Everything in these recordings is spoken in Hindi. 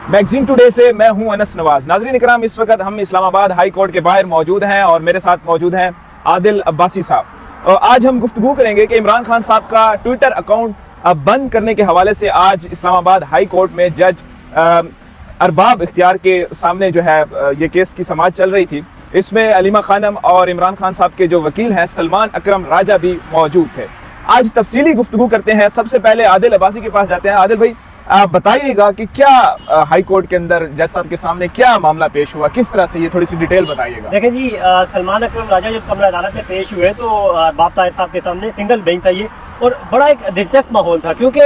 मैगजीन टुडे से मैं हूं अनस नवाज। नाज़रीन इकराम, इस वक्त हम इस्लामाबाद हाई कोर्ट के बाहर मौजूद हैं और मेरे साथ मौजूद हैं आदिल अब्बासी साहब। आज हम गुफ्तगू करेंगे कि इमरान खान साहब का ट्विटर अकाउंट बंद करने के हवाले से आज इस्लामाबाद हाई कोर्ट में जज अरबाब इख्तियार के सामने जो है ये केस की समाअत चल रही थी। इसमें अलीमा खानम और इमरान खान साहब के जो वकील हैं सलमान अकरम राजा भी मौजूद थे। आज तफसीली गुफ्तगू करते हैं। सबसे पहले आदिल अब्बासी के पास जाते हैं। आदिल भाई, आप बताइएगा कि क्या हाई कोर्ट के अंदर जज साहब के सामने क्या मामला पेश हुआ, किस तरह से, ये थोड़ी सी डिटेल बताइएगा। देखिए जी, सलमान अकरम राजा जब कमरा अदालत में पेश हुए तो बाप ताहिर साहब के सामने सिंगल बेंच था ये, और बड़ा एक दिलचस्प माहौल था क्योंकि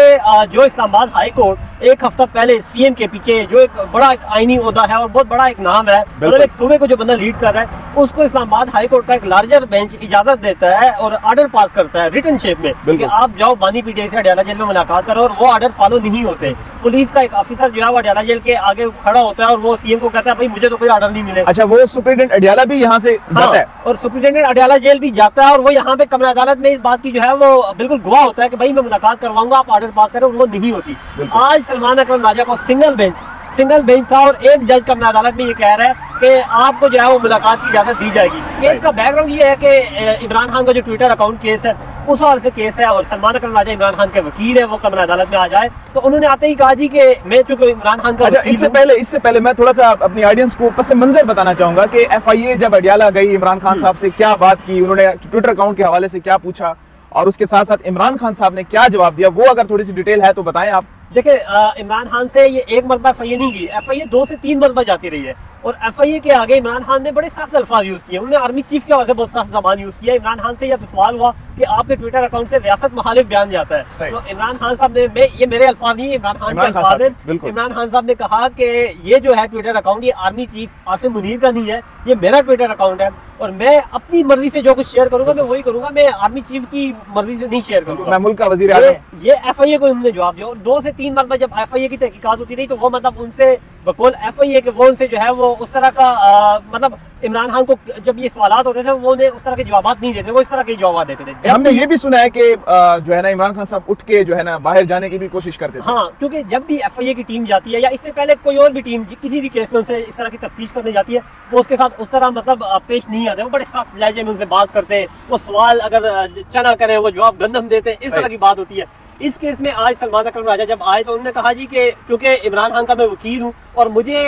जो इस्लामाबाद हाई कोर्ट एक हफ्ता पहले सीएम के पीछे जो एक बड़ा एक आईनी ओहदा है और बहुत बड़ा एक नाम है, मतलब एक सूबे को जो बंदा लीड कर रहा है उसको इस्लामाबाद हाई कोर्ट का एक लार्जर बेंच इजाजत देता है और ऑर्डर पास करता है रिटन शेप में कि आप जाओ बानी पीटीआई से अडयाला जेल में मुलाकात करो, और वो ऑर्डर फॉलो नहीं होते। पुलिस का एक ऑफिसर जो है वो अडयाला जेल के आगे खड़ा होता है और वो सीएम को कहता है भाई मुझे तो कोई ऑर्डर नहीं मिले। अच्छा, वो सुप्रीटेंडेंट अडयाला भी यहाँ से जाता है और सुप्रीटेंडेंट अडयाला जेल भी जाता है और वो यहाँ पे कमरा अदालत में इस बात की जो है वो बिल्कुल गवाह होता है कि भाई मैं मुलाकात करवाऊंगा, आप ऑर्डर पास करो, वो नहीं होती। आज सलमान अकरम राजा को सिंगल बेंच था और एक जज कमरा अदालत में ये कह रहा है कि आपको जो है वो मुलाकात की इजाजत दी जाएगी। केस का बैकग्राउंड ये है कि इमरान खान का जो ट्विटर अकाउंट केस है उस हवाले से केस है और सलमान अकरम राजा इमरान खान के वकील है, वो कमरा अदालत में आ जाए तो उन्होंने आते ही कहा जी कि मैं चूंकि इमरान खान का इससे पहले मैं थोड़ा सा अपनी ऑडियंस को पस मंजर बताना चाहूंगा कि FIA जब अडयाला गई, इमरान खान साहब से क्या बात की, उन्होंने ट्विटर अकाउंट के हवाले से क्या पूछा और उसके साथ साथ इमरान खान साहब ने क्या जवाब दिया, वो अगर थोड़ी सी डिटेल है तो बताएं आप। देखिए, इमरान खान से ये एक मरतबा FIA नहीं की, FIA 2 से 3 मरतबा जाती रही है और FIA के आगे इमरान खान ने बड़े सख्त अल्फाज यूज किए। उन्होंने आर्मी चीफ के हवाले से बहुत सख्त ज़बान यूज किया। इमरान खान से यह सवाल हुआ कि आपके ट्विटर अकाउंट से रियासत मुखालिफ बयान जाता है, तो इमरान खान साहब ने, ये मेरे अल्फाज नहीं है, इमरान खान के अल्फाज हैं। इमरान खान साहब ने कहा कि ये जो है ट्विटर अकाउंट ये आर्मी चीफ आसिम मुनीर का नहीं है, ये मेरा ट्विटर अकाउंट है और मैं अपनी मर्जी से जो कुछ शेयर करूंगा मैं वही करूंगा, मैं आर्मी चीफ की मर्जी से नहीं शेयर करूंगा, मैं मुल्क का वजीर आज़म। ये FIA को उन्होंने जवाब दिया और 2 से 3 मरतबा जब FIA की तहकीकात होती रही तो वो मतलब उनसे बकौल FIA के वो उनसे जो है वो उस तरह का मतलब इमरान खान को जब ये सवालात होते थे वो उन्हें उस तरह के जवाब नहीं देते, वो इस तरह के जवाब देते थे। हमने ये भी सुना है कि जो है ना इमरान खान साहब उठ के जो है ना बाहर जाने की भी कोशिश करते थे। हाँ, क्योंकि जब भी FIA की टीम जाती है या इससे पहले कोई और भी टीम किसी भी केस में उनसे इस तरह की तफ्तीश करने जाती है वो उसके साथ उस तरह मतलब पेश नहीं आते, वो बड़े सख्त लहजे में उनसे बात करते हैं, वो सवाल अगर चना करें वो जवाब गंदम देते हैं, इस तरह की बात होती है। इस केस में आज सलमान अकरम राजा जब आए तो उन्होंने कहा जी कि क्योंकि इमरान खान का मैं वकील हूँ और मुझे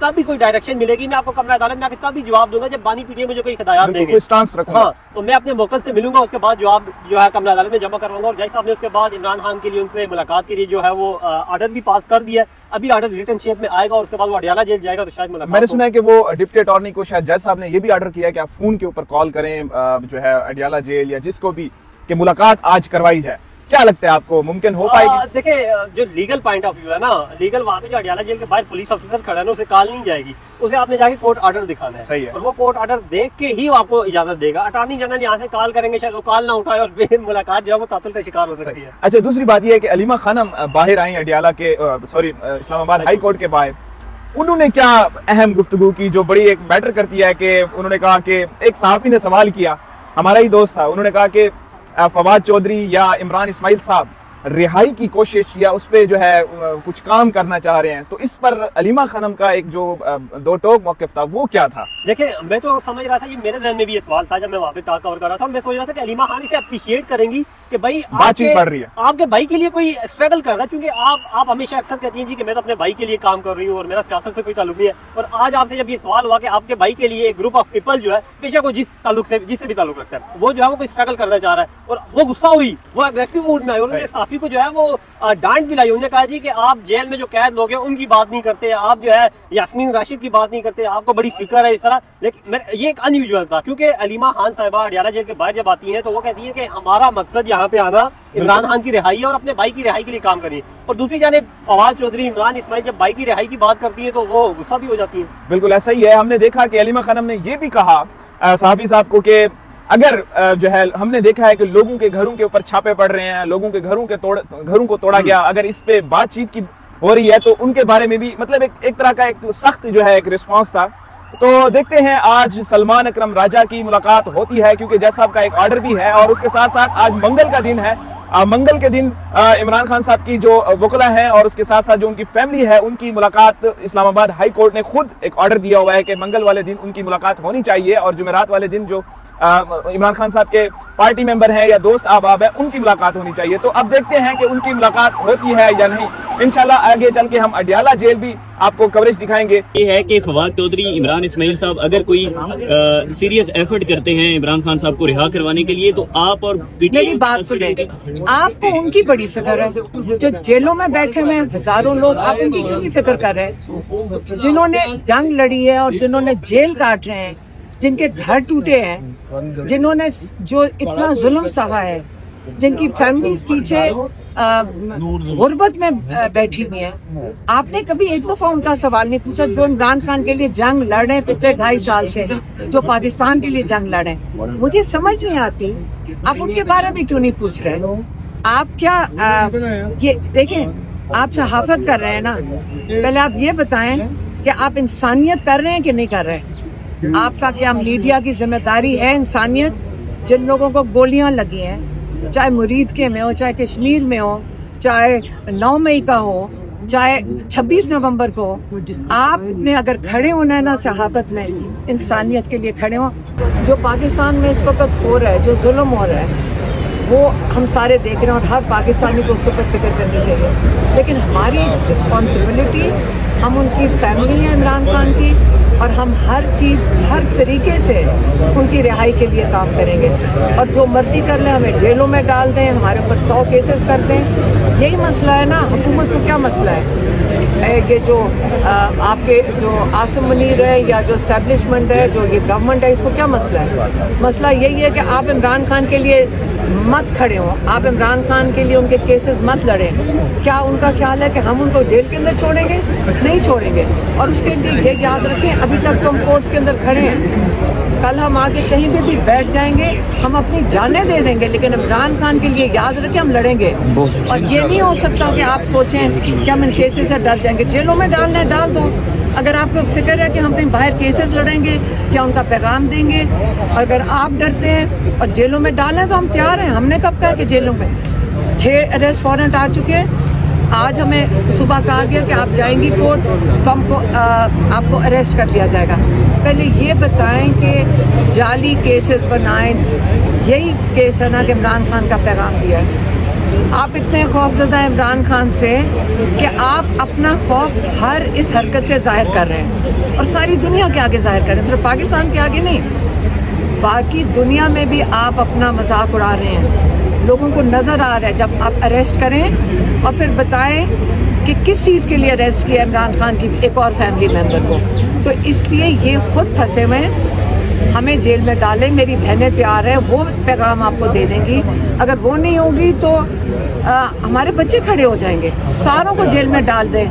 तब भी कोई डायरेक्शन मिलेगी मैं आपको कमरा अदालत में आके तब भी जवाब दूंगा जब बानी पीटीआई मुझे कोई हिदायत देंगे। हाँ, तो मैं अपने मौकल से मिलूंगा, उसके बाद जवाब जो है कमरा अदालत में जमा करवाऊंगा। और जज साहब ने उसके बाद इमरान खान के लिए उनसे मुलाकात के लिए जो है वो ऑर्डर भी पास कर दिया। अभी ऑर्डर रिटन शेप में आएगा और उसके बाद वो अडयाला जेल जाएगा तो शायद मुलाकात। मैंने सुना है कि वो डिप्टी अटॉर्नी को शायद जज साहब ने ये भी ऑर्डर किया है कि आप फोन के ऊपर कॉल करें जो है अडयाला जेल या जिसको भी कि मुलाकात आज करवाई जाए। क्या लगता है आपको मुमकिन हो पाएगी? देखिए, जो लीगल पॉइंट ऑफ व्यू है ना, लीगल वहाँ पे जो अडयाला जेल के बाहर पुलिस ऑफिसर खड़ा है ना, उसे कॉल नहीं जाएगी, उसे आपने जाके कोर्ट ऑर्डर दिखाना है। सही है। और वो कोर्ट ऑर्डर देख के ही आपको इजाजत देगा। अटॉर्नी जनरल यहाँ से कॉल करेंगे, शायद वो कॉल ना उठाए और मुलाकात जो है वो तातुल का शिकार हो सकती है। अच्छा, दूसरी बात यह है कि अलीमा खानम बाहर आई अडयाला के इस्लामाबाद हाई कोर्ट के बाहर, उन्होंने क्या अहम गुफ्तगू की जो बड़ी एक मैटर करती है कि उन्होंने कहा कि एक सहाफी ने सवाल किया, हमारा ही दोस्त था, उन्होंने कहा कि फवाद चौधरी या इमरान इस्माइल साहब रिहाई की कोशिश या उस पर जो है कुछ काम करना चाह रहे हैं, तो इस पर अलीमा खानम का एक जो दो टोक मौक़िफ़ था वो क्या था? देखिए, मैं तो समझ रहा था, ये मेरे ज़हन में भी ये सवाल था जब मैं वहाँ पे टॉक कवर कर रहा था, मैं सोच रहा था कि अलीमा खान इसे अप्रिशिएट करेंगी कि भाई बातचीत बढ़ रही है, आपके भाई के लिए कोई स्ट्रगल कर रहा है, क्योंकि आप हमेशा अक्सर कहती हैं जी कि मैं तो अपने भाई के लिए काम कर रही हूँ और मेरा सियासत से कोई ताल्लुक नहीं है, और आज आपसे जब ये सवाल हुआ कि आपके भाई के लिए एक ग्रुप ऑफ पीपल जो है बेशक वो जिससे भी ताल्लुक रखता है वो जो है वो कोई स्ट्रगल करना चाह रहा है और वो गुस्सा हुई, वो अग्रेसिव मूड में आई, उन्होंने साफी को जो है वो डांट भी लाई। उन्होंने कहा जी कि आप जेल में जो कैद लोग हैं उनकी बात नहीं करते, आप जो है यास्मीन राशिद की बात नहीं करते, आपको बड़ी फिक्र है इस तरह। लेकिन ये एक अनयूजुअल था क्योंकि अलीमा खान साहिबा अडयाला जेल के बाहर जब आती हैं तो वो कहती है कि हमारा मकसद यहाँ पे आना इमरान खान की रिहाई है और अपने भाई की रिहाई के लिए काम करिए, और दूसरी जाने फवाद चौधरी इमरान इस्माइल जब भाई की रिहाई की बात करती है तो वो गुस्सा भी हो जाती है। बिल्कुल ऐसा ही है। हमने देखा कि अलीमा खानम ने ये भी कहा सहाफी साहब को कि अगर जो है हमने देखा है कि लोगों के घरों के ऊपर छापे पड़ रहे हैं, लोगों के घरों को तोड़ा गया, अगर इस पे बातचीत की हो रही है तो उनके बारे में भी मतलब एक तरह का एक सख्त जो है एक रिस्पांस था। तो देखते हैं आज सलमान अकरम राजा की मुलाकात होती है क्योंकि जज साहब का एक ऑर्डर भी है और उसके साथ साथ आज मंगल का दिन है मंगल के दिन इमरान खान साहब की जो वकला है और उसके साथ साथ जो उनकी फैमिली है उनकी मुलाकात इस्लामाबाद हाई कोर्ट ने खुद एक ऑर्डर दिया हुआ है कि मंगल वाले दिन उनकी मुलाकात होनी चाहिए और जुमेरात वाले दिन जो इमरान खान साहब के पार्टी मेंबर हैं या दोस्त अहबाब है उनकी मुलाकात होनी चाहिए। तो अब देखते हैं कि उनकी मुलाकात होती है या नहीं। इंशाल्लाह आगे चल के हम अडियाला जेल भी आपको कवरेज दिखाएंगे। ये है कि फवाद चौधरी, इमरान इस्माइल साहब अगर कोई सीरियस एफर्ट करते हैं इमरान खान साहब को रिहा करवाने के लिए तो आप और मेरी बात सुने, आपको उनकी बड़ी फिक्र है। जो जेलों में बैठे हुए हजारों लोग, आप उनकी क्यों नहीं फिक्र कर रहे? जिन्होंने जंग लड़ी है और जिन्होंने जेल काट रहे हैं, जिनके घर टूटे हैं, जिन्होंने जो इतना जुल्म सहा है, जिनकी फैमिलीज पीछे गुर्बत में बैठी हुई है, आपने कभी एक दफा उनका सवाल नहीं पूछा? जो इमरान खान के लिए जंग लड़ रहे हैं पिछले 2.5 साल से, जो पाकिस्तान के लिए जंग लड़े, मुझे समझ नहीं आती आप उनके बारे में क्यों नहीं पूछ रहे? आप क्या ये देखें, आप सहाफत कर रहे हैं ना, पहले आप ये बताएं कि आप इंसानियत कर रहे हैं कि नहीं कर रहे? आपका क्या मीडिया की जिम्मेदारी है इंसानियत? जिन लोगों को गोलियां लगी हैं, चाहे मुरीद के में हो, चाहे कश्मीर में हो, चाहे 9 मई का हो, चाहे 26 नवंबर को, आपने अगर खड़े होना है ना सहाबत में, इंसानियत के लिए खड़े हो। जो पाकिस्तान में इस वक्त हो रहा है, जो जुल्म हो रहा है, वो हम सारे देख रहे हैं और हर पाकिस्तानी को उसके ऊपर फिक्र करनी चाहिए। लेकिन हमारी रिस्पॉन्सिबिलिटी, हम उनकी फैमिली है इमरान खान की, और हम हर चीज़ हर तरीके से उनकी रिहाई के लिए काम करेंगे। और जो मर्जी कर लें, हमें जेलों में डाल दें, हमारे ऊपर 100 केसेस कर दें, यही मसला है ना। हुकूमत को क्या मसला है? ये जो आपके जो आसिम मुनीर है या जो एस्टेब्लिशमेंट है, जो ये गवर्नमेंट है, इसको क्या मसला है? मसला यही है कि आप इमरान खान के लिए मत खड़े हों, आप इमरान खान के लिए उनके केसेस मत लड़ें। क्या उनका ख्याल है कि हम उनको जेल के अंदर छोड़ेंगे? नहीं छोड़ेंगे। और उसके लिए ये याद रखें, अभी तक तो हम कोर्ट्स के अंदर खड़े हैं, कल हम आगे कहीं भी बैठ जाएंगे, हम अपनी जानें दे देंगे, लेकिन इमरान खान के लिए याद रखें हम लड़ेंगे। और ये नहीं हो सकता कि आप सोचें कि हम इन केसेस से डर जाएंगे। जेलों में डालना है डाल दो। अगर आपको फिक्र है कि हम कहीं बाहर केसेस लड़ेंगे या उनका पैगाम देंगे, अगर आप डरते हैं और जेलों में डालें तो हम तैयार हैं। हमने कब कहा कि जेलों में 6 अरेस्ट वारंट आ चुके हैं। आज हमें सुबह कहा गया कि आप जाएंगी कोर्ट तो हमको आपको अरेस्ट कर दिया जाएगा। पहले ये बताएं कि जाली केसेस बनाएं, यही केस है ना कि इमरान खान का पैगाम दिया है। आप इतने खौफज़दा हैं इमरान खान से कि आप अपना खौफ हर इस हरकत से जाहिर कर रहे हैं और सारी दुनिया के आगे जाहिर कर रहे हैं, सिर्फ पाकिस्तान के आगे नहीं, बाकी दुनिया में भी आप अपना मजाक उड़ा रहे हैं। लोगों को नज़र आ रहा है। जब आप अरेस्ट करें और फिर बताएं कि किस चीज़ के लिए अरेस्ट किया इमरान खान की एक और फैमिली मेम्बर को, तो इसलिए ये खुद फंसे हुए हैं। हमें जेल में डालें, मेरी बहनें तैयार है, वो पैगाम आपको दे देंगी। अगर वो नहीं होगी तो हमारे बच्चे खड़े हो जाएंगे। सारों को जेल में डाल दें,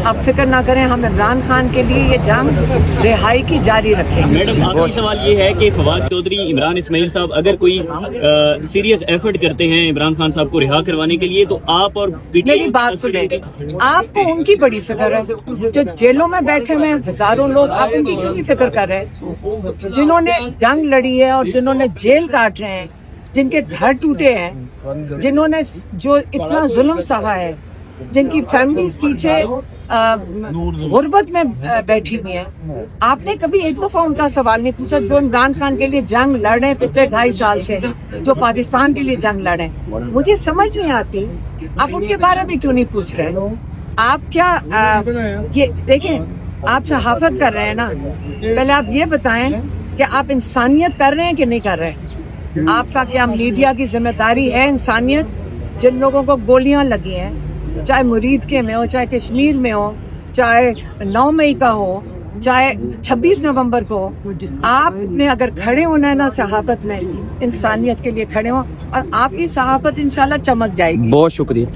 आप फिक्र ना करें। हम इमरान खान के लिए ये जंग रिहाई की जारी रखेंगे। मैडम, आखिरी सवाल ये है कि फवाद चौधरी, इमरान इस्माइल साहब अगर कोई सीरियस एफर्ट करते हैं इमरान खान साहब को रिहा करवाने के लिए तो आप और मेरी बात सुने, आपको उनकी बड़ी फिक्र है। जो जेलों में बैठे हुए हजारों लोग, आप उनकी क्यों नहीं फिक्र कर रहे? जिन्होंने जंग लड़ी है और जिन्होंने जेल काट रहे हैं, जिनके घर टूटे हैं, जिन्होंने जो इतना जुल्म सहा है, जिनकी फैमिलीज पीछे गुर्बत में बैठी हुई है, आपने कभी एक दफा उनका सवाल नहीं पूछा? जो इमरान खान के लिए जंग लड़ रहे हैं पिछले 2.5 साल से, जो पाकिस्तान के लिए जंग लड़े, मुझे समझ नहीं आती आप उनके बारे में क्यों नहीं पूछ रहे? आप क्या ये देखें, आप सहाफत कर रहे हैं ना, पहले आप ये बताएं कि आप इंसानियत कर रहे हैं कि नहीं कर रहे? आपका क्या मीडिया की जिम्मेदारी है इंसानियत? जिन लोगों को गोलियां लगी हैं, चाहे मुरीद के में हो, चाहे कश्मीर में हो, चाहे 9 मई का हो, चाहे 26 नवंबर को, आपने अगर खड़े होना है ना सहाबत में, इंसानियत के लिए खड़े हो, और आपकी सहाबत इंशाल्लाह चमक जाएगी। बहुत शुक्रिया।